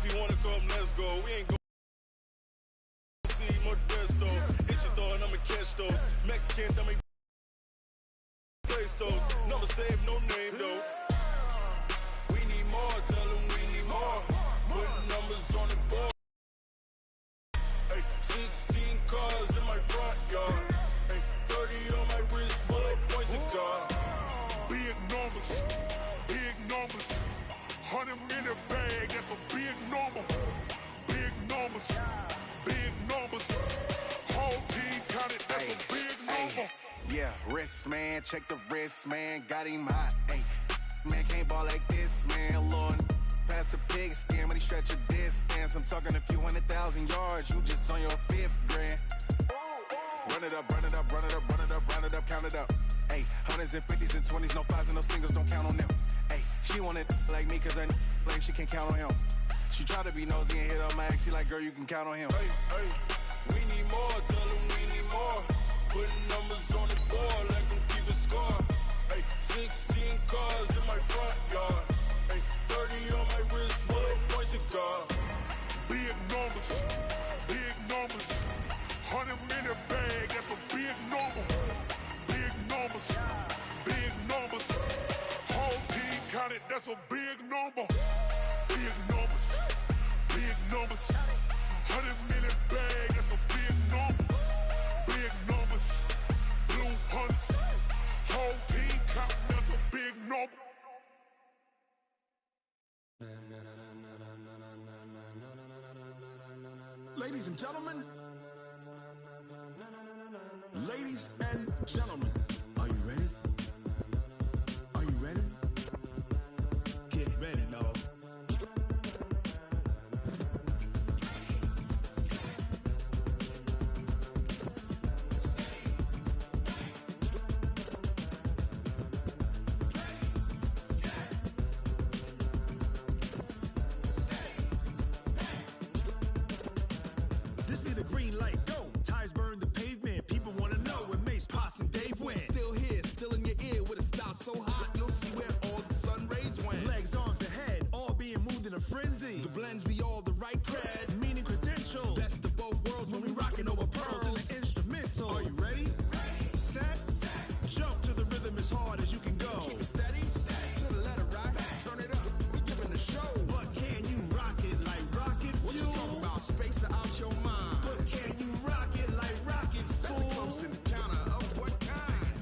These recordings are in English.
If you wanna come, let's go. We ain't go see Modesto. Hit your thought, I'ma catch those. Mexican, I'ma place those. Number save, no name though. We need more, tell them we need more. Putting numbers on the board. Hey, 16 cars in my front yard. Hey, 30 on my wrist, bullet point to God. Big numbers, big numbers. 100 in the bag, that's a big number. Big numbers, big numbers. Whole team counted, that's a big number. Yeah, wrist man, check the wrist man, got him hot. Ay, man can't ball like this, man. Lord, past the pig skin when he stretch a distance. I'm talking a few 100,000 yards, you just on your 5th grand. Run it up, run it up, run it up, run it up, run it up, count it up. Ay, hundreds and 50s and 20s, no 5s and no singles, don't count on them. Ay, she want it like me cause I like she can't count on him. She try to be nosy and hit up my ex, she like, girl, you can count on him. Hey, hey, we need more, tell them we need more. Putting numbers on the board, like them keep a score. Hey, 16 cars in my front yard. Hey, 30 on my wrist, bullet point to God. Big numbers, big numbers. 100 in the bag, that's a big number. Big numbers, big numbers. Whole team counted, that's a big number. Big numbers, big numbers. 100 in the bag, that's a big number. Big numbers, blue hunts. Whole team counting, that's a big number. Ladies and gentlemen, ladies and gentlemen, are you ready? Are you ready? Get ready, no. This be the green light, go. Tires burn the pavement. People wanna know when Mace, Pops, and Dave went. Still here, still in your ear with a style so hot, you'll see where all the sun rays went. Legs, arms, the head, all being moved in a frenzy. The blends be all the right cred, meaning credentials. Best of both worlds when we rockin' over pearls in the instrumental. Are you ready? Set, jump to the rhythm as hard as you can go. Keep it steady, to the letter right. Turn it up, we giving the show. But can you rock it like rocket fuel? What you talking about? Space out your mind. But can you rock it like rockets, fool? That's a close encounter of what kind?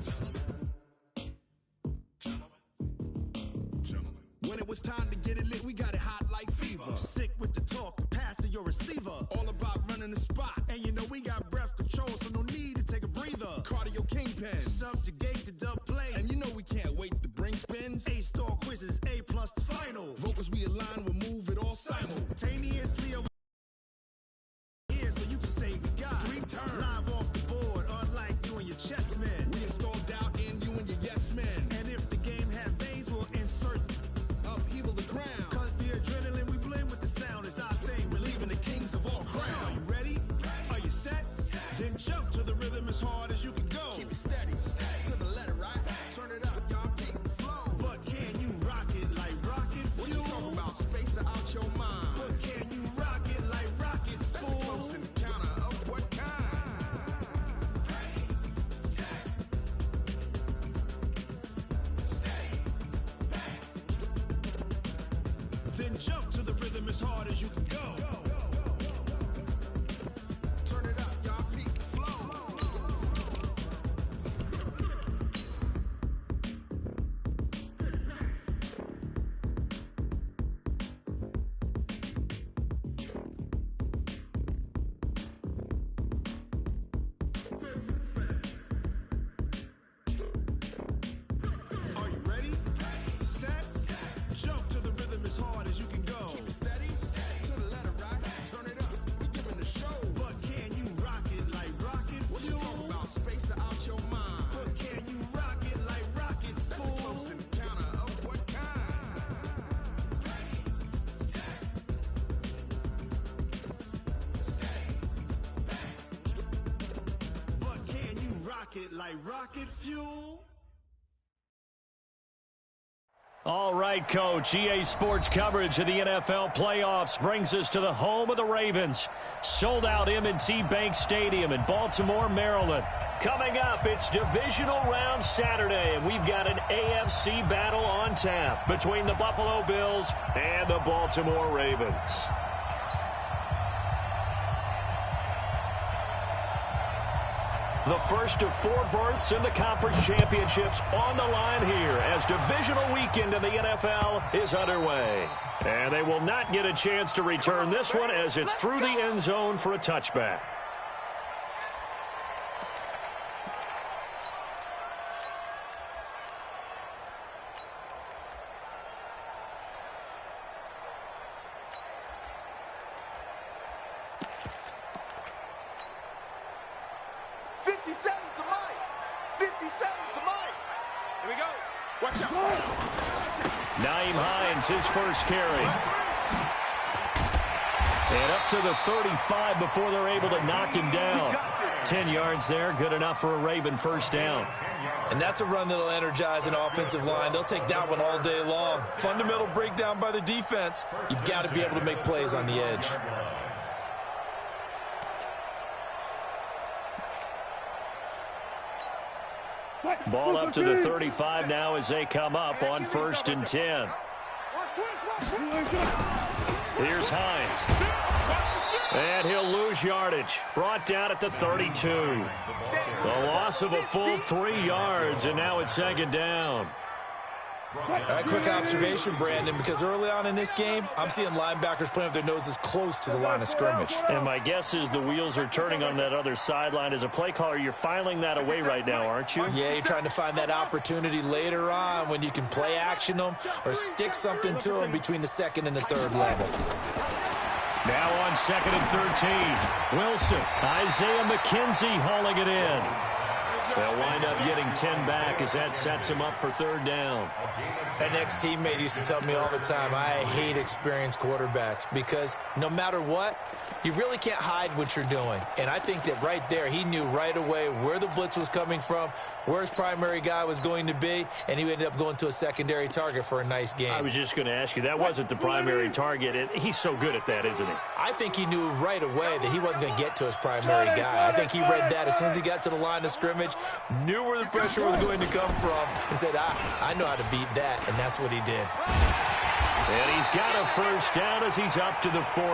Gentlemen. When it was time to get it lit, we got it hot like fever. Sick with the talk, passing your receiver. All about running the spot. And you know we got breath control, so no need to take a breather. Cardio kingpin, subjugate the dub play. And you know we can't wait to bring spins. A-star quizzes, A+ the final. Vocals we align, we'll move it all simultaneously over here, so you can say we got 3 turns live off the board, unlike you and your chess men. We install doubt in you and your yes men. And if the game had veins, we'll insert upheaval the crown. Cause the adrenaline we blend with the sound is our thing, relieving the kings of all crowns. So are you ready? Are you set? Then jump to the rhythm as hard as you can go. Keep it steady, to the letter right. Turn it up, y'all keep the flow. But can you rock it like rocket fuel? What you talking about? Space out your mind. But can you rock it like rockets, fool? That's a close encounter of what kind? Then jump to the rhythm as hard as you can go. Turn it up, y'all keep the flow. Are you ready? Set, jump to the rhythm as hard as you can go. Keep it steady, to the letter right. Turn it up, we giving the show. But can you rock it like rocket fuel? What you talking about? Space out your mind. But can you rock it like rockets, fool? That's a close encounter of what kind? But can you rock it like rocket fuel? All right, Coach. EA Sports coverage of the NFL playoffs brings us to the home of the Ravens. Sold out M&T Bank Stadium in Baltimore, Maryland. Coming up, it's divisional round Saturday, and we've got an AFC battle on tap between the Buffalo Bills and the Baltimore Ravens. The first of 4 berths in the conference championships on the line here as divisional weekend in the NFL is underway. And they will not get a chance to return this one as it's through the end zone for a touchback. His first carry. And up to the 35 before they're able to knock him down. 10 yards there, good enough for a Raven first down. And that's a run that'll energize an offensive line. They'll take that one all day long. Fundamental breakdown by the defense. You've got to be able to make plays on the edge. Ball up to the 35 now as they come up on 1st and 10. Here's Hines. And he'll lose yardage. Brought down at the 32. The loss of a full 3 yards, and now it's 2nd down. Quick observation, Brandon, because early on in this game, I'm seeing linebackers playing with their noses close to the line of scrimmage. And my guess is the wheels are turning on that other sideline. As a play caller, you're filing that away right now, aren't you? Yeah, you're trying to find that opportunity later on when you can play action them or stick something to them between the 2nd and the 3rd level. Now on 2nd and 13. Wilson. Isaiah McKenzie hauling it in. They'll wind up getting 10 back as that sets him up for 3rd down. An ex-teammate used to tell me all the time, I hate experienced quarterbacks because no matter what, you really can't hide what you're doing. And I think that right there, he knew right away where the blitz was coming from, where his primary guy was going to be, and he ended up going to a secondary target for a nice game. I was just going to ask you, that wasn't the primary target. He's so good at that, isn't he? I think he knew right away that he wasn't going to get to his primary guy. I think he read that as soon as he got to the line of scrimmage, knew where the pressure was going to come from, and said, I know how to beat that, and that's what he did. And he's got a first down as he's up to the 48.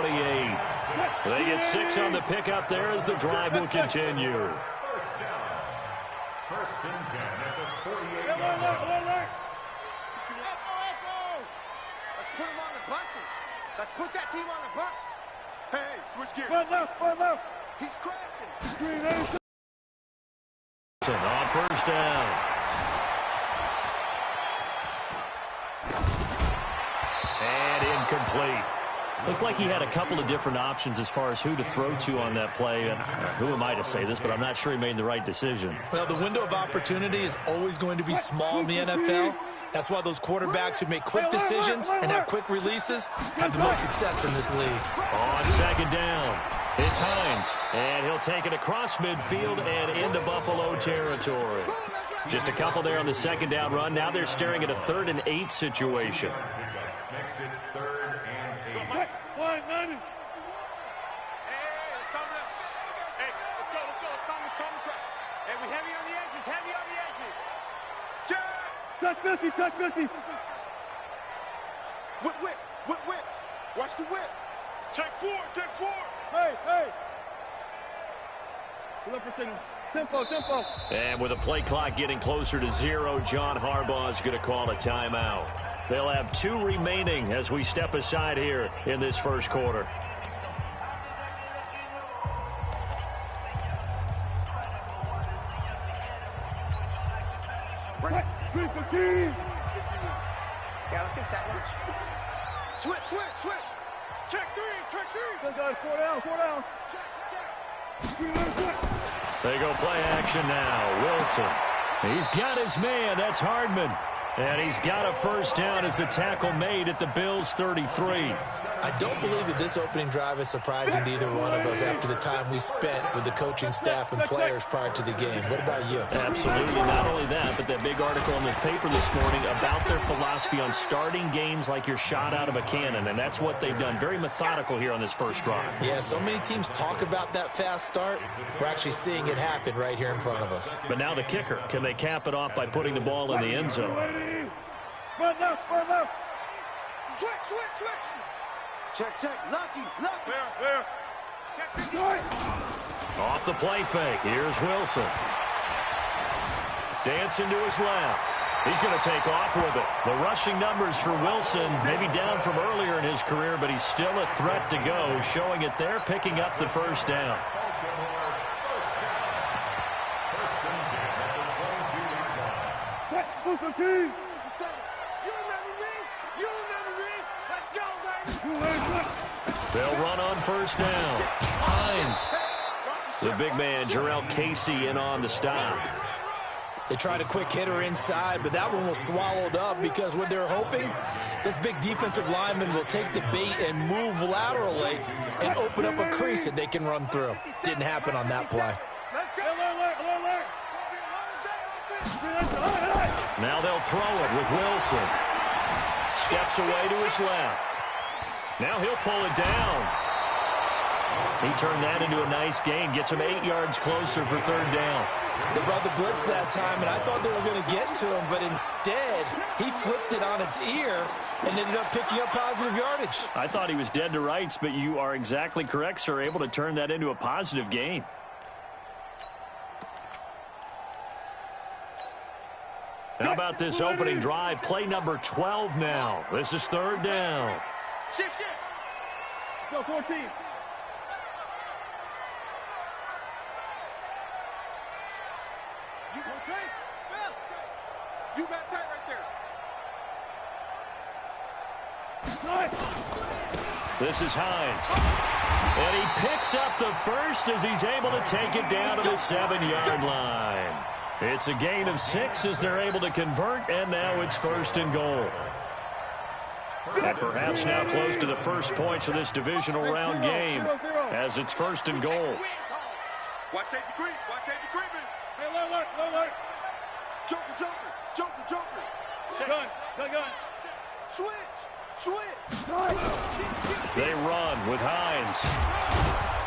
They get 6 on the pickup there as the drive will continue. First down. 1st and 10 at the 48. Let's put him on the buses. Let's put that team on the bus. Hey, switch gears. One left. He's crashing. On 1st down. Incomplete. Looked like he had a couple of different options as far as who to throw to on that play. And who am I to say this, but I'm not sure he made the right decision. Well, the window of opportunity is always going to be small in the NFL. That's why those quarterbacks who make quick decisions and have quick releases have the most success in this league. On 2nd down, it's Hines. And he'll take it across midfield and into Buffalo territory. Just a couple there on the 2nd down run. Now they're staring at a 3rd and 8 situation. Makes it 3rd and 8. Hey, let's calm down. Hey, let's go. Calm crowd. Hey, we heavy on the edges. Touch 50. Whip. Watch the whip. Check 4. Hey. Pull up for signal. Tempo. And with the play clock getting closer to 0, John Harbaugh is going to call a timeout. They'll have 2 remaining as we step aside here in this first quarter. Right. Yeah, let's get set lunch. Switch. Check 3. Good guys, 4 down. Check. They go play action now. Wilson. He's got his man. That's Hardman. And he's got a first down as the tackle made at the Bills' 33. I don't believe that this opening drive is surprising to either one of us after the time we spent with the coaching staff and players prior to the game. What about you? Absolutely. Not only that, but that big article in the paper this morning about their philosophy on starting games like you're shot out of a cannon, and that's what they've done. Very methodical here on this first drive. Yeah, so many teams talk about that fast start. We're actually seeing it happen right here in front of us. But now the kicker. Can they cap it off by putting the ball in the end zone? Run left. Switch. Check. Lucky. There. Check. Off the play fake. Here's Wilson. Dancing to his left. He's going to take off with it. The rushing numbers for Wilson, maybe down from earlier in his career, but he's still a threat to go, showing it there, picking up the first down. They'll run on first down. Hines. The big man, Jarrell Casey, in on the stop. They tried a quick hitter inside, but that one was swallowed up because what they're hoping, this big defensive lineman will take the bait and move laterally and open up a crease that they can run through. Didn't happen on that play. Now they'll throw it with Wilson. Steps away to his left. Now he'll pull it down. He turned that into a nice gain. Gets him 8 yards closer for third down. They brought the blitz that time, and I thought they were going to get to him, but instead he flipped it on its ear and ended up picking up positive yardage. I thought he was dead to rights, but you are exactly correct, sir. Able to turn that into a positive gain. How about this opening drive? Play number 12 now. This is third down. Shift. Go, 14. You go tight. You got tight right there. This is Hines. And he picks up the first as he's able to take it down to the 7-yard line. It's a gain of 6 as they're able to convert, and now it's first and goal. And perhaps now close to the first points of this divisional round game as it's first and goal. Watch safety creep. Hey, alert. Joker. Gun. Switch. They run with Hines.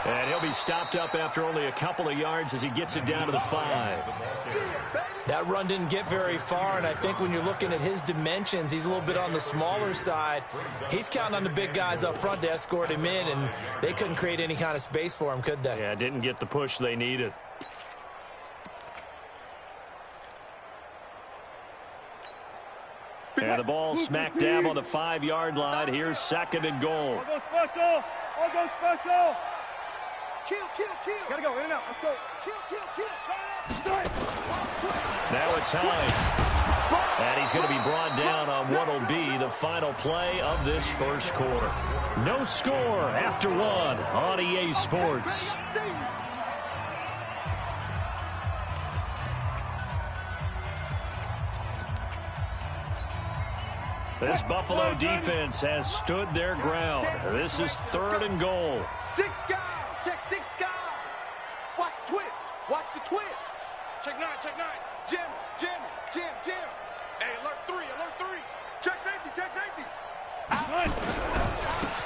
And he'll be stopped up after only a couple of yards as he gets it down to the 5. That run didn't get very far, and I think when you're looking at his dimensions, he's a little bit on the smaller side. He's counting on the big guys up front to escort him in, and they couldn't create any kind of space for him, could they? Yeah, didn't get the push they needed. And the ball smack dab on the 5-yard line. Here's second and goal. I'll go special. Kill. Gotta go, in and out. Let's go. Kill. Turn it up. Now it's Hines. And he's going to be brought down on what will be the final play of this first quarter. No score after 1 on EA Sports. This Buffalo defense has stood their ground. This is third and goal. 6 guys. Check 6 guys. Watch the twist. Check 9. Jim. Hey, alert 3. Check safety.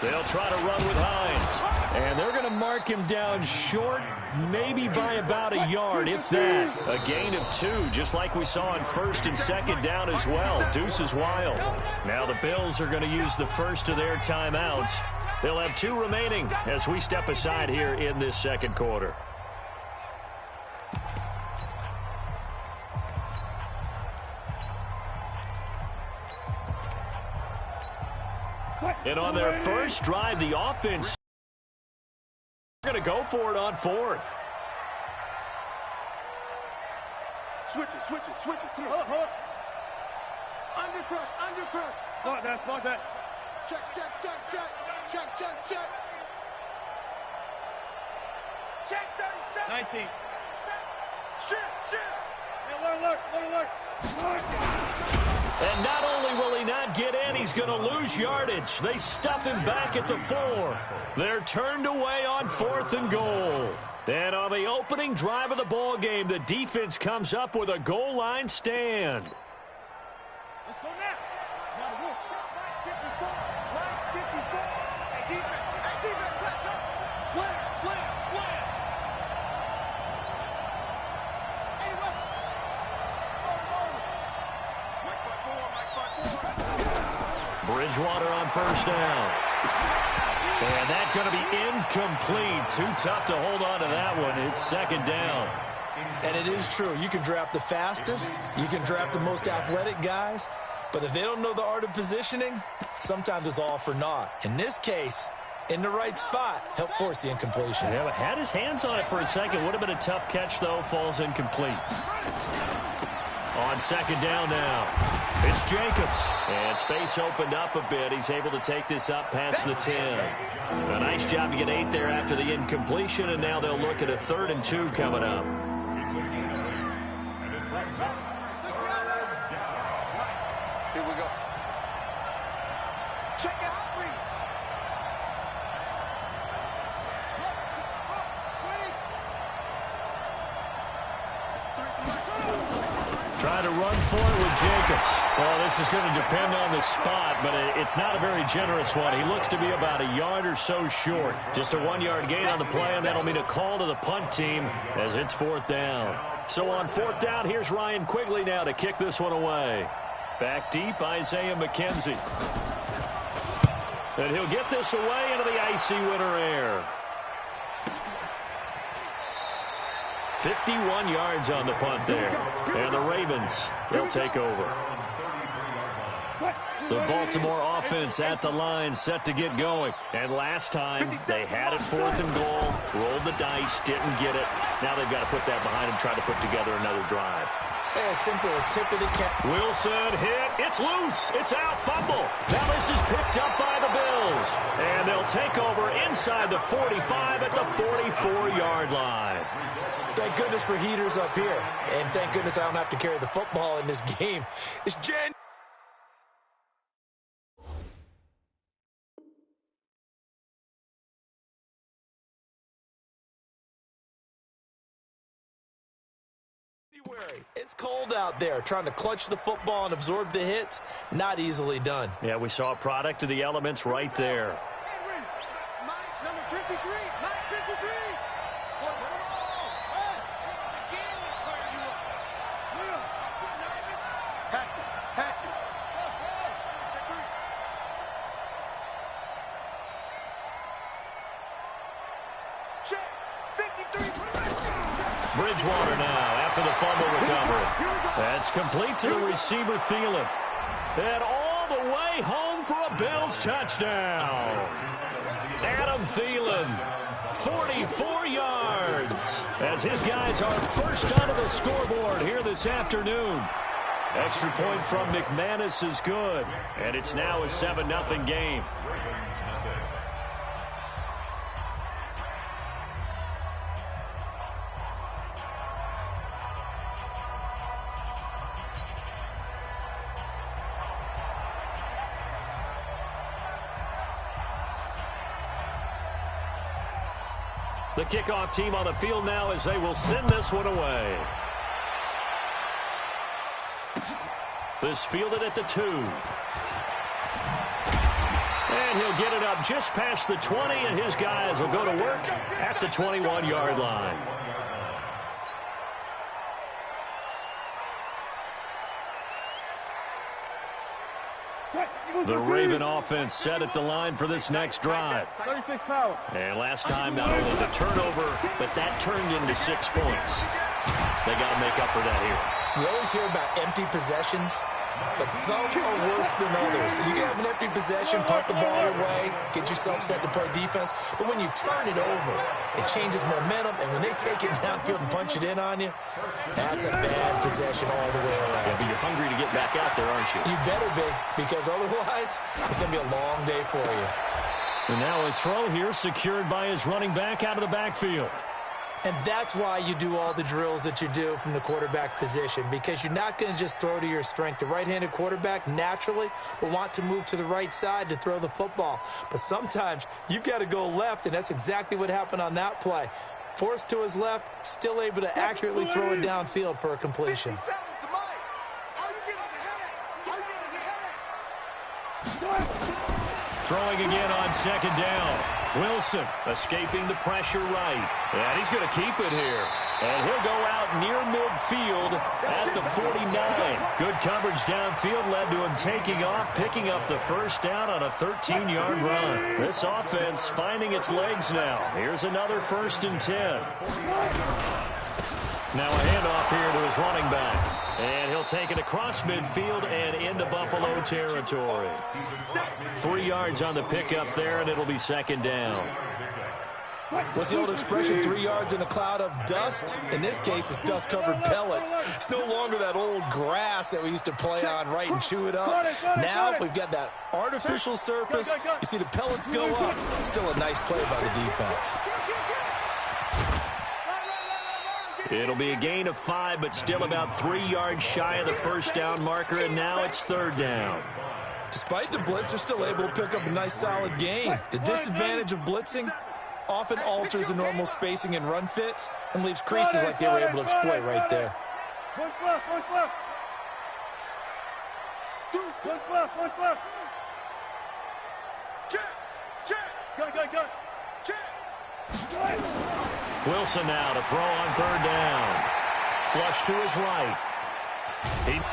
They'll try to run with Hines. And they're going to mark him down short, maybe by about a yard, if that. A gain of 2, just like we saw on first and second down as well. Deuce is wild. Now the Bills are going to use the first of their timeouts. They'll have 2 remaining as we step aside here in this second quarter. And on their first drive, the offense are going to go for it on 4th. Switch it. Come on. Hold up. Under crush. Block that. Check. Check 37. 19. Shit. Hey, alert. And not only will he not get in, he's going to lose yardage. They stuff him back at the 4. They're turned away on 4th and goal. And on the opening drive of the ball game, the defense comes up with a goal line stand. Let's go now. Now the wolf. Right 54. Right 54. Hey, defense, let's go. Slam. Hey, what? Bridgewater on first down. And that's going to be incomplete. Too tough to hold on to that one. It's second down. And it is true. You can draft the fastest. You can draft the most athletic guys. But if they don't know the art of positioning, sometimes it's all for naught. In this case, in the right spot, helped force the incompletion. Yeah, but had his hands on it for a second. Would have been a tough catch, though. Falls incomplete. On second down now. It's Jacobs. And space opened up a bit. He's able to take this up past the 10. A nice job to get 8 there after the incompletion, and now they'll look at a 3rd and 2 coming up. Here we go. Check out. Trying to run for it with Jacobs. Well, this is going to depend on the spot, but it's not a very generous one. He looks to be about a yard or so short. Just a 1-yard gain on the play, and that'll mean a call to the punt team as it's 4th down. So on 4th down, here's Ryan Quigley now to kick this one away. Back deep, Isaiah McKenzie. And he'll get this away into the icy winter air. 51 yards on the punt there. And the Ravens, they'll take over. The Baltimore offense at the line, set to get going. And last time, they had it 4th and goal, rolled the dice, didn't get it. Now they've got to put that behind them, try to put together another drive. A simple tip of the cap. Wilson hit. It's loose. It's out. Fumble. Now this is picked up by the Bills. And they'll take over inside the 45 at the 44-yard line. Thank goodness for heaters up here. And thank goodness I don't have to carry the football in this game. It's January. It's cold out there. Trying to clutch the football and absorb the hits, not easily done. Yeah, we saw a product of the elements right there. Mike, number 53. Mike, 53. Hatchet. Check 3. Check. 53. Bridgewater now after the fumble recovery. That's complete to the receiver, Thielen. And all the way home for a Bills touchdown. Adam Thielen, 44 yards, as his guys are first onto the scoreboard here this afternoon. Extra point from McManus is good, and it's now a 7-0 game. The kickoff team on the field now as they will send this one away. This fielded at the 2. And he'll get it up just past the 20, and his guys will go to work at the 21-yard line. The Raven offense set at the line for this next drive. 36 power. And last time, not only the turnover, but that turned into 6 points. They got to make up for that here. You always hear about empty possessions, but some are worse than others. You can have an empty possession, punt the ball away, get yourself set to play defense, but when you turn it over, it changes momentum, and when they take it downfield and punch it in on you, that's a bad possession all the way around. Yeah, but you're hungry to get back out there, aren't you? You better be, because otherwise, it's going to be a long day for you. And now a throw here secured by his running back out of the backfield. And that's why you do all the drills that you do from the quarterback position, because you're not going to just throw to your strength. The right-handed quarterback naturally will want to move to the right side to throw the football. But sometimes you've got to go left, and that's exactly what happened on that play. Forced to his left, still able to accurately throw it downfield for a completion. Throwing again on second down. Wilson escaping the pressure right. And he's going to keep it here. And he'll go out near midfield at the 49. Good coverage downfield led to him taking off, picking up the first down on a 13-yard run. This offense finding its legs now. Here's another 1st and 10. Now a handoff here to his running back. And he'll take it across midfield and into Buffalo territory. 3 yards on the pickup there, and it'll be second down. What's the old expression, 3 yards in a cloud of dust? In this case, it's dust-covered pellets. It's no longer that old grass that we used to play on, right, and chew it up. Now we've got that artificial surface. You see the pellets go up. Still a nice play by the defense. It'll be a gain of 5, but still about 3 yards shy of the first down marker, and now it's third down. Despite the blitz, they're still able to pick up a nice solid gain. The disadvantage of blitzing often alters the normal spacing and run fits and leaves creases like they were able to exploit right there. One left. Check. Check. Wilson now to throw on third down. Flush to his right.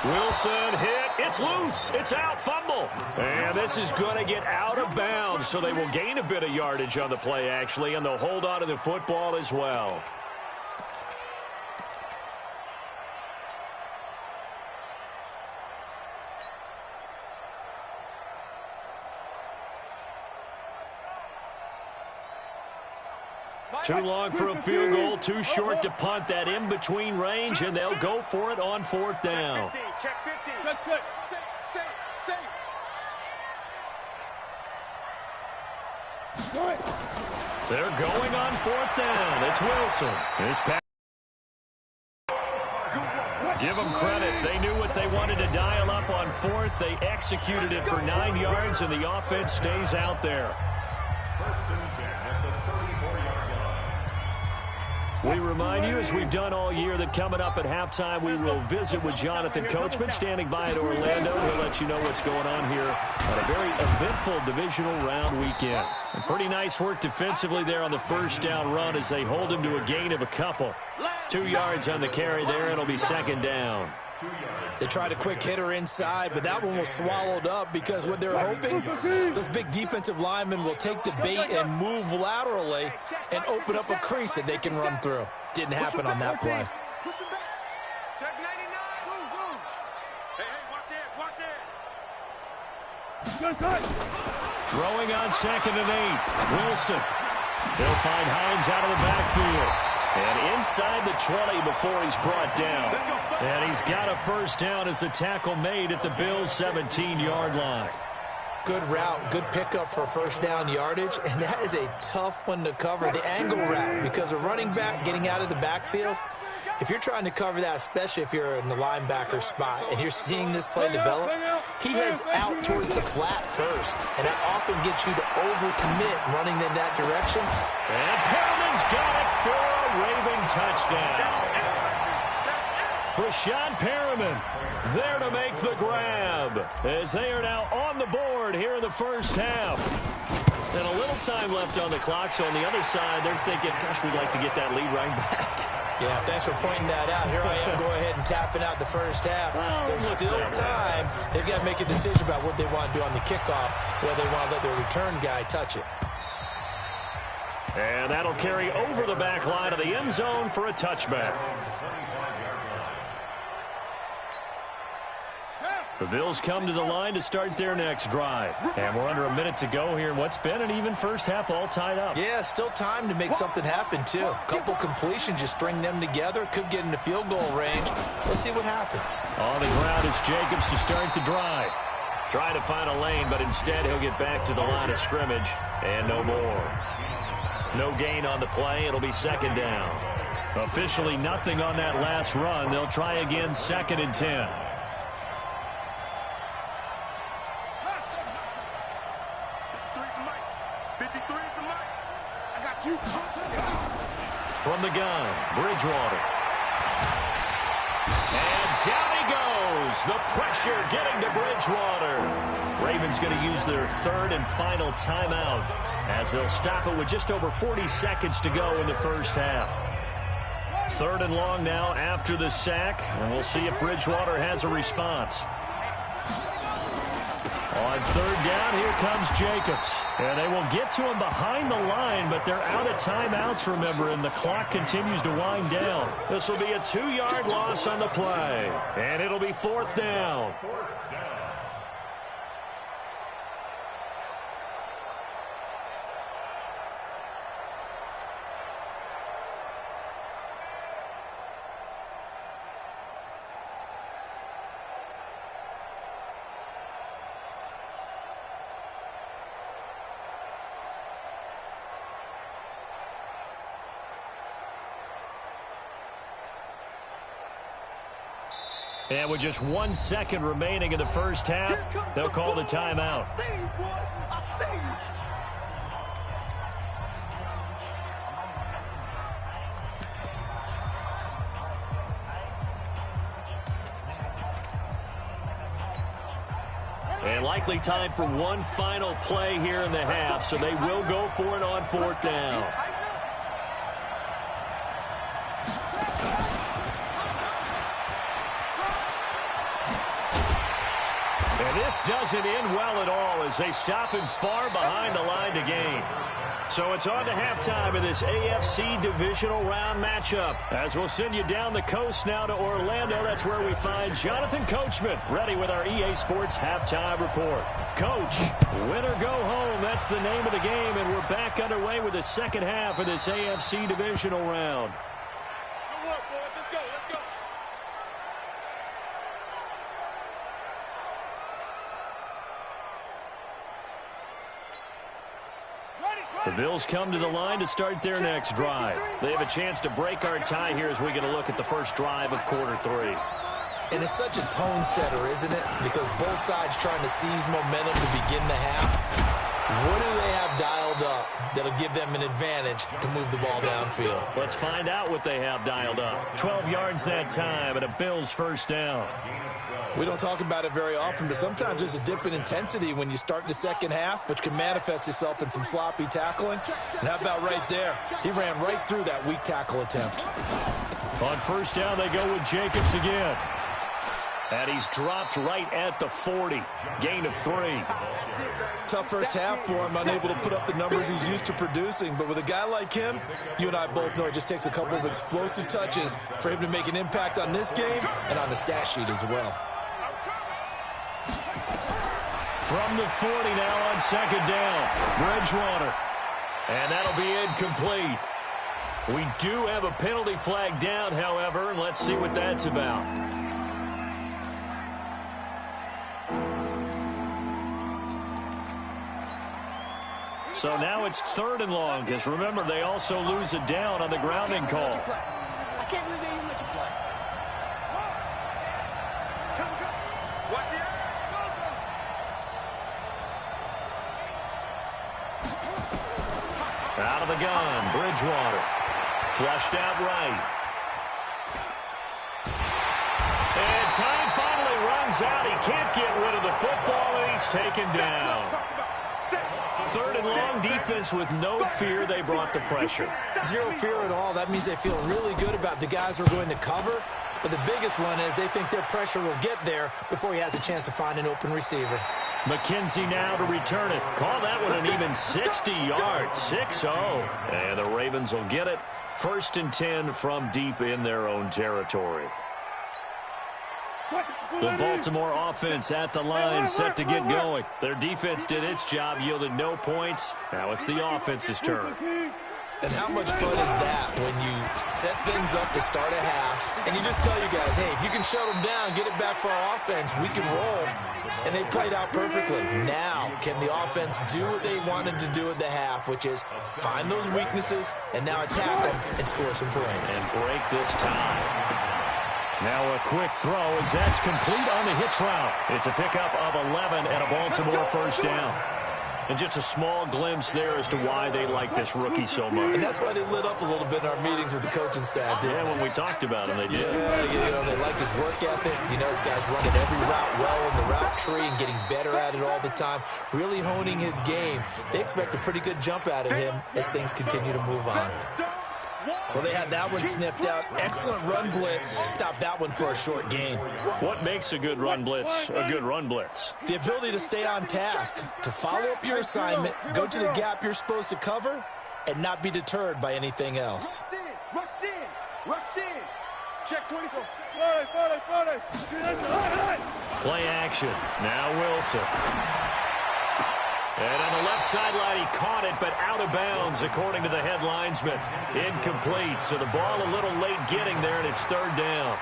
Wilson hit. It's loose. It's out. Fumble. And this is going to get out of bounds, so they will gain a bit of yardage on the play, actually, and they'll hold on to the football as well. Too long for a field goal, too short to punt. That in-between range, and they'll go for it on 4th down. Check 15. Safe. They're going on 4th down. It's Wilson. This pass. Give them credit. They knew what they wanted to dial up on 4th. They executed it for 9 yards, and the offense stays out there. 1st and 10 at the 34-yard line. We remind you, as we've done all year, that coming up at halftime, we will visit with Jonathan Coachman, standing by in Orlando. He'll let you know what's going on here on a very eventful divisional round weekend. And pretty nice work defensively there on the first down run as they hold him to a gain of a couple. 2 yards on the carry there. It'll be second down. They tried a quick hitter inside, but that one was swallowed up because what they're hoping, those big defensive linemen will take the bait and move laterally and open up a crease that they can run through. Didn't happen on that play. Push him back. Check 99. Move. Hey, watch it. Throwing on 2nd and 8. Wilson. They'll find Hines out of the backfield. And inside the 20 before he's brought down. And he's got a first down as the tackle made at the Bills' 17-yard line. Good route, good pickup for first down yardage, and that is a tough one to cover, the angle route, because a running back getting out of the backfield, if you're trying to cover that, especially if you're in the linebacker spot and you're seeing this play develop, he heads out towards the flat first, and that often gets you to overcommit running in that direction. And Perriman's got it for a raving touchdown. Brashad Perriman there to make the grab as they are now on the board here in the first half. And a little time left on the clock, so on the other side, they're thinking, gosh, we'd like to get that lead right back. Yeah, thanks for pointing that out. Here I am, go ahead and tapping out the first half. There's still time. They've got to make a decision about what they want to do on the kickoff, whether they want to let their return guy touch it. And that'll carry over the back line of the end zone for a touchback. The Bills come to the line to start their next drive. And we're under a minute to go here in what's been an even first half, all tied up. Yeah, still time to make something happen, too. A couple completions, just string them together. Could get into field goal range. Let's see what happens. On the ground is Jacobs to start the drive. Trying to find a lane, but instead he'll get back to the line of scrimmage. And no more. No gain on the play. It'll be second down. Officially nothing on that last run. They'll try again, 2nd and 10. From the gun, Bridgewater. And down he goes. The pressure getting to Bridgewater. Ravens going to use their 3rd and final timeout as they'll stop it with just over 40 seconds to go in the first half. 3rd and long now after the sack, and we'll see if Bridgewater has a response. On 3rd down, here comes Jacobs. And they will get to him behind the line, but they're out of timeouts, remember, and the clock continues to wind down. This will be a 2-yard loss on the play, and it'll be 4th down. And with just 1 second remaining in the first half, they'll call the timeout. And likely time for one final play here in the half, so they will go for it on 4th down. And this doesn't end well at all as they stop him far behind the line to gain. So it's on to halftime of this AFC divisional round matchup. As we'll send you down the coast now to Orlando, that's where we find Jonathan Coachman ready with our EA Sports halftime report. Coach, win or go home, that's the name of the game, and we're back underway with the second half of this AFC divisional round. The Bills come to the line to start their next drive. They have a chance to break our tie here as we get a look at the first drive of quarter 3. And it's such a tone setter, isn't it? Because both sides trying to seize momentum to begin the half. What do they have dialed up that'll give them an advantage to move the ball downfield? Let's find out what they have dialed up. 12 yards that time and a Bills first down. We don't talk about it very often, but sometimes there's a dip in intensity when you start the second half, which can manifest itself in some sloppy tackling. And how about right there? He ran right through that weak tackle attempt. On first down, they go with Jacobs again. And he's dropped right at the 40. Gain of 3. Tough first half for him, unable to put up the numbers he's used to producing. But with a guy like him, you and I both know it just takes a couple of explosive touches for him to make an impact on this game and on the stat sheet as well. From the 40 now on second down, Bridgewater. And that'll be incomplete. We do have a penalty flag down, however, and let's see what that's about. So now it's 3rd and long, because remember, they also lose a down on the grounding call. I can't believe they even let you play. Out of the gun, Bridgewater. Flushed out right. And time finally runs out. He can't get rid of the football, and he's taken down. 3rd and long, defense with no fear. They brought the pressure. Zero fear at all. That means they feel really good about the guys who are going to cover. But the biggest one is they think their pressure will get there before he has a chance to find an open receiver. McKenzie now to return it. Call that one an even 60 yards. 6-0. And the Ravens will get it. 1st and 10 from deep in their own territory. The Baltimore offense at the line, set to get going. Their defense did its job, yielded no points. Now it's the offense's turn. And how much fun is that when you set things up to start a half, and you just tell you guys, hey, if you can shut them down, get it back for our offense, we can roll. And they played out perfectly. Now, can the offense do what they wanted to do at the half, which is find those weaknesses and now attack them and score some points. And break this tie. Now a quick throw as that's complete on the hitch route. It's a pickup of 11 and a Baltimore first down. And just a small glimpse there as to why they like this rookie so much. And that's why they lit up a little bit in our meetings with the coaching staff, didn't they? When we talked about him, they did. Yeah, they like his work ethic. This guy's running every route well in the route tree and getting better at it all the time, really honing his game. They expect a pretty good jump out of him as things continue to move on. Well, they had that one sniffed out. Excellent run blitz. Stop that one for a short gain. What makes a good run blitz a good run blitz? The ability to stay on task, to follow up your assignment, go to the gap you're supposed to cover, and not be deterred by anything else. Rush in. Check 24. Play action. Now Wilson. And on the left sideline, he caught it, but out of bounds, according to the head linesman. Incomplete, so the ball a little late getting there, and it's third down.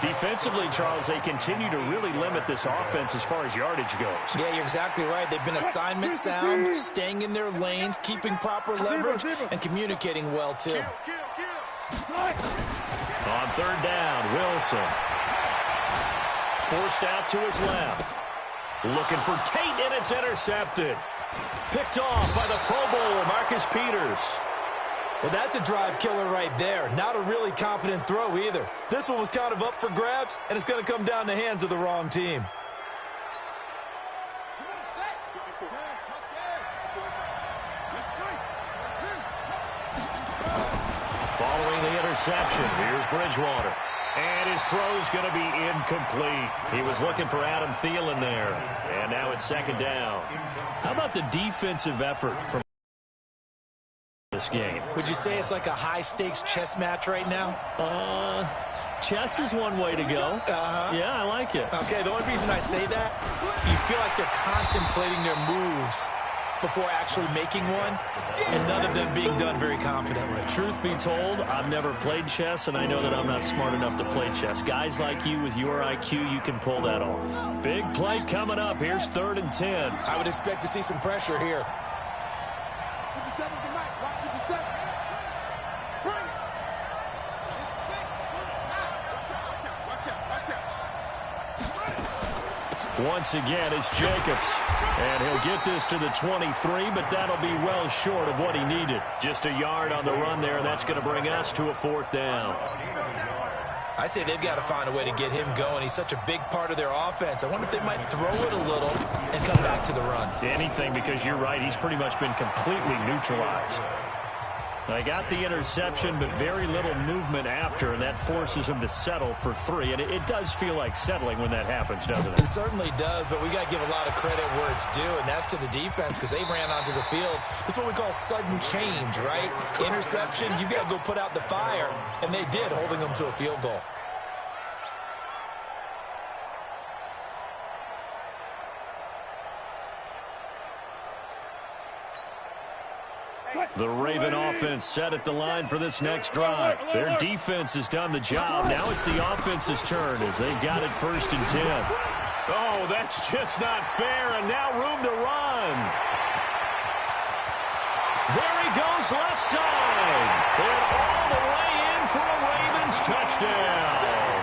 Defensively, Charles, they continue to really limit this offense as far as yardage goes. Yeah, you're exactly right. They've been assignment sound, staying in their lanes, keeping proper leverage, and communicating well, too. On third down, Wilson. Forced out to his left. Looking for Tate, and it's intercepted. Picked off by the Pro Bowler, Marcus Peters. Well, that's a drive killer right there. Not a really confident throw either. This one was kind of up for grabs, and it's going to come down the hands of the wrong team. Following the interception, here's Bridgewater. And his throw's going to be incomplete. He was looking for Adam Thielen there. And now it's second down. How about the defensive effort from this game? Would you say it's like a high-stakes chess match right now? Chess is one way to go. Yeah, I like it. Okay, the only reason I say that, you feel like they're contemplating their moves before actually making one, and none of them being done very confidently. Truth be told, I've never played chess, and I know that I'm not smart enough to play chess. Guys like you with your IQ, you can pull that off. Big play coming up. Here's 3rd and 10. I would expect to see some pressure here. 57's the mic. Rock 57. Bring it. Watch out. Once again, it's Jacobs. And he'll get this to the 23, but that'll be well short of what he needed. Just a yard on the run there, and that's going to bring us to a 4th down. I'd say they've got to find a way to get him going. He's such a big part of their offense. I wonder if they might throw it a little and come back to the run. Anything, because you're right. He's pretty much been completely neutralized. They got the interception, but very little movement after, and that forces him to settle for 3. And it does feel like settling when that happens, doesn't it? It certainly does, but we got to give a lot of credit where it's due, and that's to the defense because they ran onto the field. This is what we call sudden change, right? Interception, you've got to go put out the fire, and they did, holding them to a field goal. The Raven offense set at the line for this next drive. Their defense has done the job. Now it's the offense's turn as they've got it 1st and 10. Oh, that's just not fair, and now room to run. There he goes left side. And all the way in for a Ravens touchdown.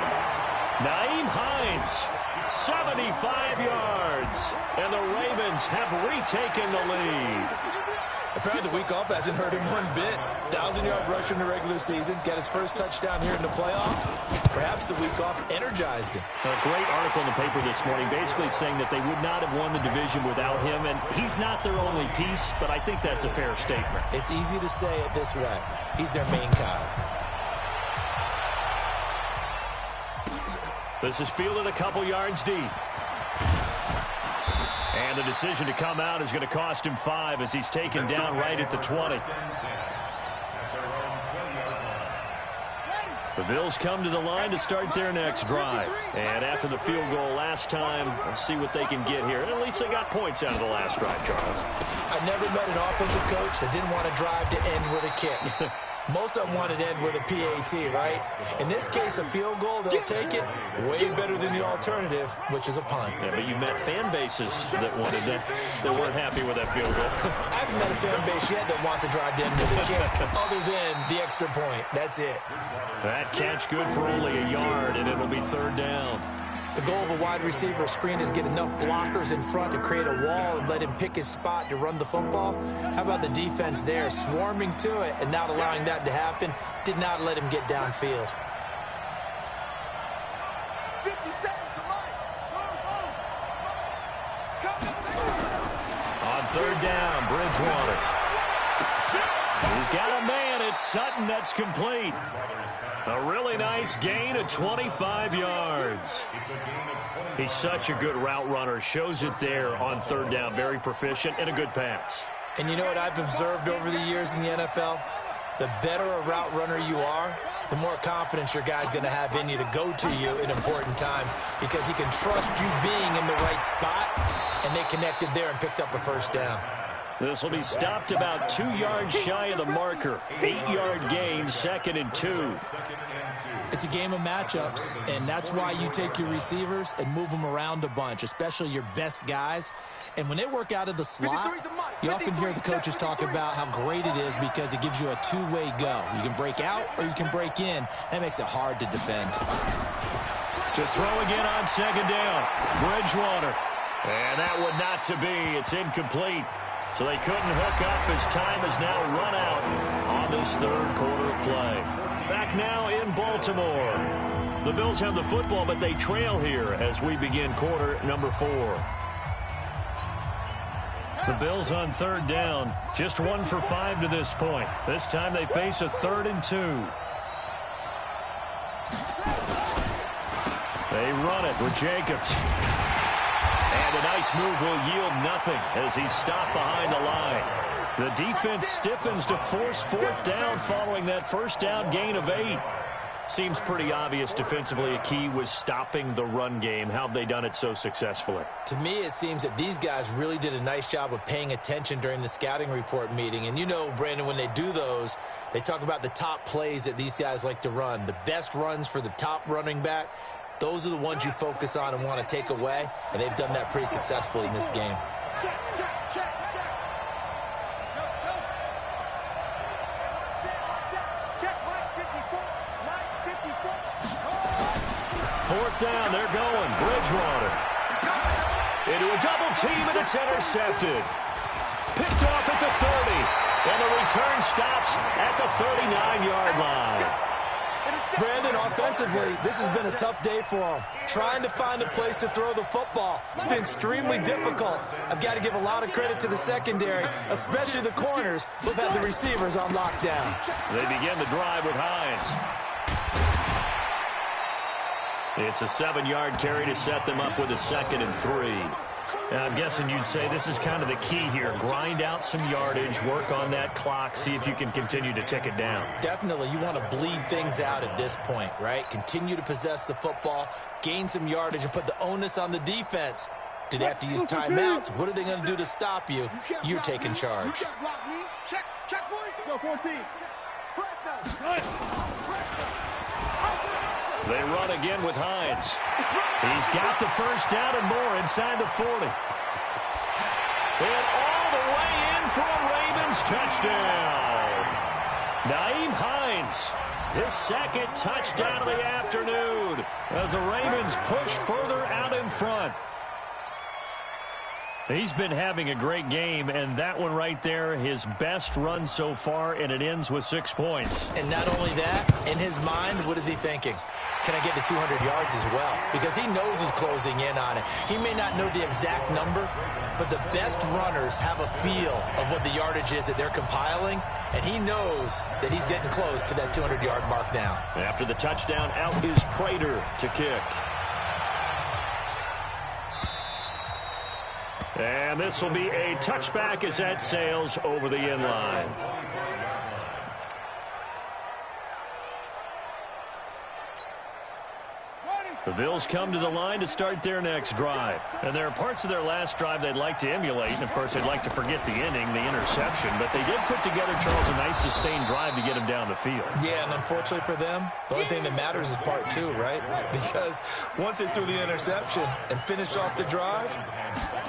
Naeem Hines, 75 yards. And the Ravens have retaken the lead. Apparently the week off hasn't hurt him one bit. 1,000-yard rush in the regular season. Got his first touchdown here in the playoffs. Perhaps the week off energized him. A great article in the paper this morning basically saying that they would not have won the division without him. And he's not their only piece, but I think that's a fair statement. It's easy to say it this way. He's their main guy. This is fielded a couple yards deep. And the decision to come out is going to cost him 5 as he's taken down right at the 20. The Bills come to the line to start their next drive. And after the field goal last time, we'll see what they can get here. At least they got points out of the last drive, Charles. I never met an offensive coach that didn't want to drive to end with a kick. Most of them want to end with a PAT, right? In this case, a field goal, they'll take it way better than the alternative, which is a punt. Yeah, but you met fan bases that wanted that, that weren't happy with that field goal. I haven't met a fan base yet that wants to drive to end with a kick, other than the extra point. That's it. That catch good for only a yard, and it'll be third down. The goal of a wide receiver screen is get enough blockers in front to create a wall and let him pick his spot to run the football. How about the defense there, swarming to it and not allowing that to happen? Did not let him get downfield. 50 seconds to Mike. On third down, Bridgewater. He's got a man. It's Sutton. That's complete. A really nice gain of 25 yards. He's such a good route runner. Shows it there on third down. Very proficient and a good pass. And you know what I've observed over the years in the NFL? The better a route runner you are, the more confidence your guy's going to have in you to go to you in important times because he can trust you being in the right spot, and they connected there and picked up a first down. This will be stopped about 2 yards shy of the marker. 8-yard gain, 2nd and 2. It's a game of matchups, and that's why you take your receivers and move them around a bunch, especially your best guys. And when they work out of the slot, you often hear the coaches talk about how great it is because it gives you a two-way go. You can break out or you can break in. That makes it hard to defend. To throw again on second down, Bridgewater. And that one not to be. It's incomplete. So they couldn't hook up as time has now run out on this third quarter of play. Back now in Baltimore. The Bills have the football, but they trail here as we begin quarter number 4. The Bills on third down, just 1 for 5 to this point. This time they face a 3rd and 2. They run it with Jacobs. And a nice move will yield nothing as he's stopped behind the line. The defense stiffens to force 4th down following that first down gain of 8. Seems pretty obvious defensively a key was stopping the run game. How have they done it so successfully? To me, it seems that these guys really did a nice job of paying attention during the scouting report meeting. And you know, Brandon, when they do those, they talk about the top plays that these guys like to run. The best runs for the top running back. Those are the ones you focus on and want to take away, and they've done that pretty successfully in this game. Check, check, check, check. Check, Mike 54. Mike 54. 4th down, they're going. Bridgewater. Into a double team, and it's intercepted. Picked off at the 30, and the return stops at the 39-yard line. Brandon, offensively, this has been a tough day for him. Trying to find a place to throw the football. It's been extremely difficult. I've got to give a lot of credit to the secondary, especially the corners, who've had the receivers on lockdown. They begin the drive with Hines. It's a 7-yard carry to set them up with a 2nd and 3. I'm guessing you'd say this is kind of the key here. Grind out some yardage, work on that clock, see if you can continue to tick it down. Definitely, you want to bleed things out at this point, right? Continue to possess the football, gain some yardage, and put the onus on the defense. Do they have to use timeouts? What are they going to do to stop you? You're taking charge. You can't block me. Check, check, boys. Go 14. They run again with Hines. He's got the first down and more inside the 40. And all the way in for a Ravens touchdown. Nyheim Hines, his 2nd touchdown of the afternoon as the Ravens push further out in front. He's been having a great game, and that one right there, his best run so far, and it ends with 6 points. And not only that, in his mind, what is he thinking? Can I get to 200 yards as well? Because he knows he's closing in on it. He may not know the exact number, but the best runners have a feel of what the yardage is that they're compiling, and he knows that he's getting close to that 200-yard mark now. After the touchdown, out is Prater to kick. And this will be a touchback as that sails over the end line. The Bills come to the line to start their next drive. And there are parts of their last drive they'd like to emulate. And, of course, they'd like to forget the ending, the interception. But they did put together, Charles, a nice sustained drive to get him down the field. Yeah, and unfortunately for them, the only thing that matters is part two, right? Because once they threw the interception and finished off the drive,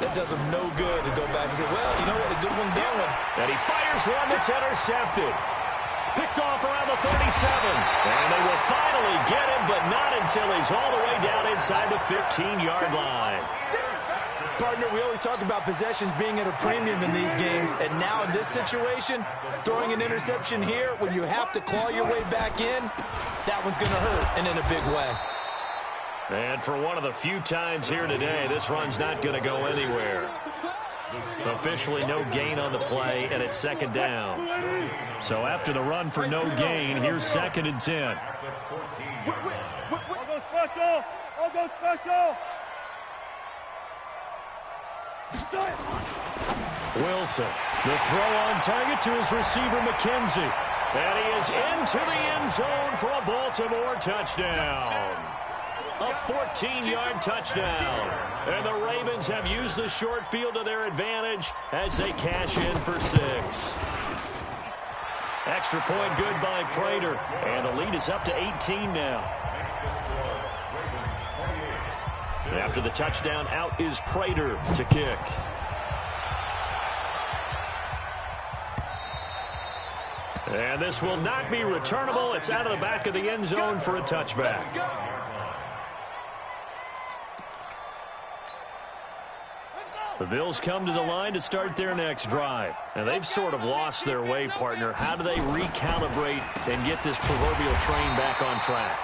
that does them no good to go back and say, well, you know what, a good one going. And he fires one that's intercepted. Picked off around the 37. And they will finally get him, but not until he's all the way down inside the 15-yard line. Partner, we always talk about possessions being at a premium in these games, and now in this situation, throwing an interception here when you have to claw your way back in, that one's going to hurt, and in a big way. And for one of the few times here today, this run's not going to go anywhere. Officially no gain on the play, and it's second down. So after the run for no gain, here's 2nd and 10. I'll go special. Wilson, the throw on target to his receiver, McKenzie. And he is into the end zone for a Baltimore touchdown. A 14-yard touchdown. And the Ravens have used the short field to their advantage as they cash in for 6. Extra point good by Prater. And the lead is up to 18 now. After the touchdown, out is Prater to kick. And this will not be returnable. It's out of the back of the end zone for a touchback. The Bills come to the line to start their next drive. And they've sort of lost their way, partner. How do they recalibrate and get this proverbial train back on track?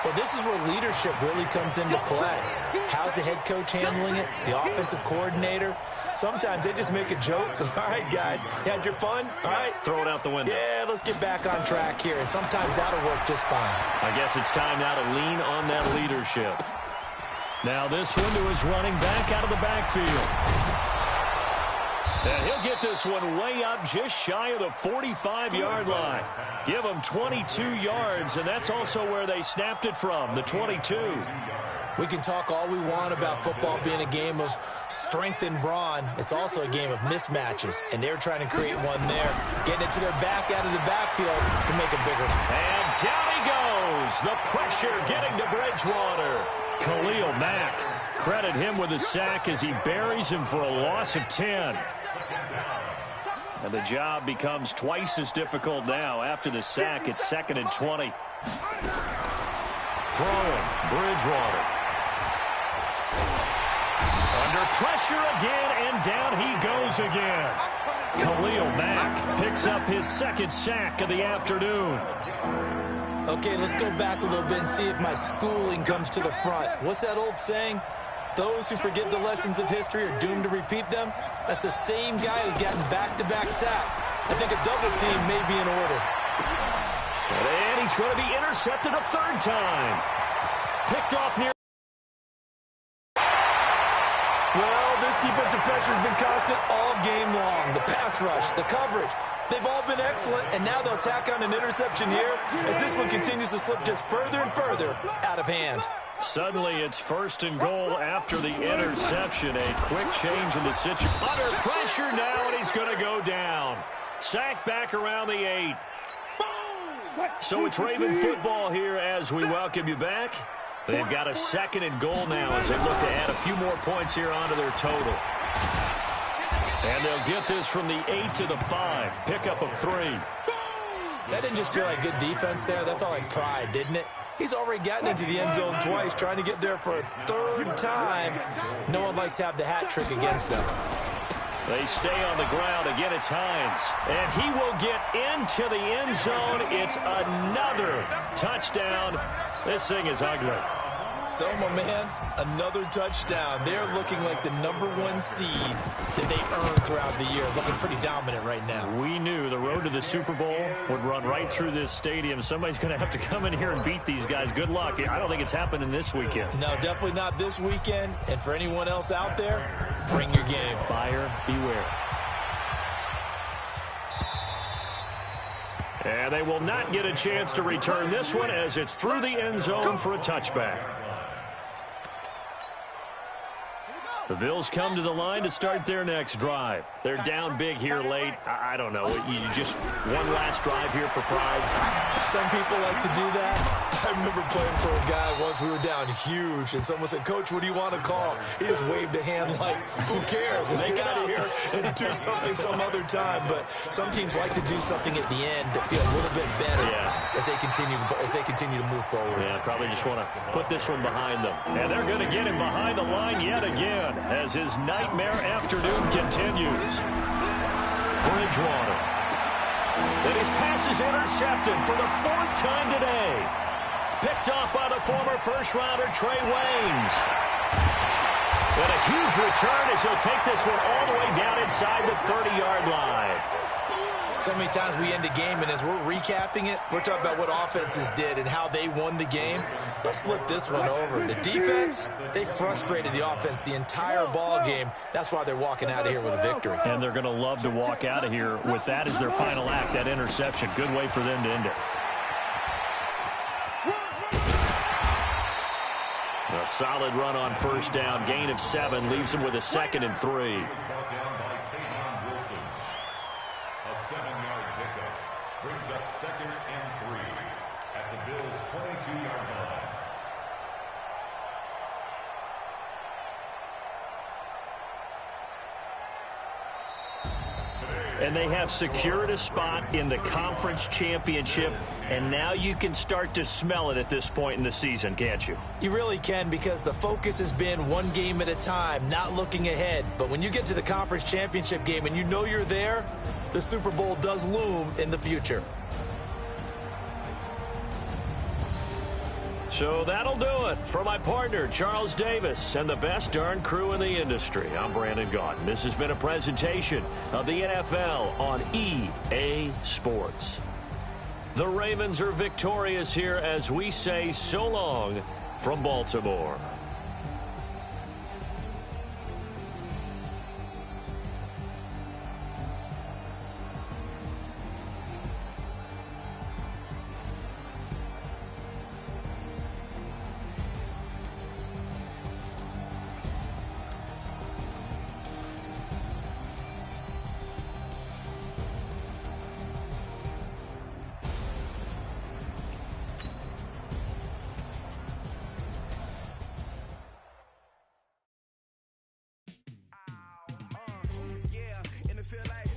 Well, this is where leadership really comes into play. How's the head coach handling it? The offensive coordinator? Sometimes they just make a joke. All right, guys, you had your fun? All right. Throw it out the window. Yeah, let's get back on track here. And sometimes that'll work just fine. I guess it's time now to lean on that leadership. Now this one to his running back out of the backfield. And he'll get this one way up just shy of the 45-yard line. Give him 22 yards, and that's also where they snapped it from, the 22. We can talk all we want about football being a game of strength and brawn. It's also a game of mismatches, and they're trying to create one there, getting it to their back out of the backfield to make it bigger. And down he goes. The pressure getting to Bridgewater. Khalil Mack, credit him with a sack as he buries him for a loss of 10. And the job becomes twice as difficult now. After the sack, it's 2nd and 20. Throwing, Bridgewater. Under pressure again, and down he goes again. Khalil Mack picks up his 2nd sack of the afternoon. Okay, let's go back a little bit and see if my schooling comes to the front. What's that old saying? Those who forget the lessons of history are doomed to repeat them. That's the same guy who's gotten back-to-back sacks. I think a double team may be in order. And he's going to be intercepted a 3rd time. Picked off near. Well, this defensive pressure has been constant all game long. The pass rush, the coverage, they've all been excellent, and now they'll tack on an interception here as this one continues to slip just further and further out of hand. Suddenly, it's 1st and goal after the interception. A quick change in the situation. Under pressure now, and he's going to go down. Sacked back around the 8. So it's Raven football here as we welcome you back. They've got a 2nd and goal now as they look to add a few more points here onto their total. And they'll get this from the 8 to the 5. Pickup of 3. That didn't just feel like good defense there. That felt like pride, didn't it? He's already gotten into the end zone twice, trying to get there for a 3rd time. No one likes to have the hat trick against them. They stay on the ground. Again, it's Hines. And he will get into the end zone. It's another touchdown. This thing is ugly. So, my man, another touchdown. They're looking like the #1 seed that they earned throughout the year. Looking pretty dominant right now. We knew the road to the Super Bowl would run right through this stadium. Somebody's going to have to come in here and beat these guys. Good luck. I don't think it's happening this weekend. No, definitely not this weekend. And for anyone else out there, bring your game. Buyer beware. And they will not get a chance to return this one as it's through the end zone for a touchback. The Bills come to the line to start their next drive. They're down big here late. I don't know. You just one last drive here for pride. Some people like to do that. I remember playing for a guy once. We were down huge, and someone said, "Coach, what do you want to call?" He just waved a hand like, "Who cares? Let's get out of here and do something some other time." But some teams like to do something at the end to feel a little bit better as they continue to move forward. Yeah, probably just want to put this one behind them. And they're going to get him behind the line yet again as his nightmare afternoon continues. Bridgewater. And his pass is intercepted for the 4th time today. Picked off by the former first-rounder Trey Waynes. And a huge return as he'll take this one all the way down inside the 30-yard line. So many times we end a game, and as we're recapping it, we're talking about what offenses did and how they won the game. Let's flip this one over. The defense, they frustrated the offense the entire ball game. That's why they're walking out of here with a victory. And they're going to love to walk out of here with that as their final act, that interception. Good way for them to end it. A solid run on first down. Gain of 7 leaves them with a 2nd and 3. A 7-yard pickup brings up 2nd and 3 at the Bills' 22-yard line. And they have secured a spot in the conference championship, and now you can start to smell it at this point in the season, can't you? You really can, because the focus has been one game at a time, not looking ahead. But when you get to the conference championship game and you know you're there, the Super Bowl does loom in the future. So that'll do it for my partner, Charles Davis, and the best darn crew in the industry. I'm Brandon Gaudin. This has been a presentation of the NFL on EA Sports. The Ravens are victorious here as we say so long from Baltimore. Feel like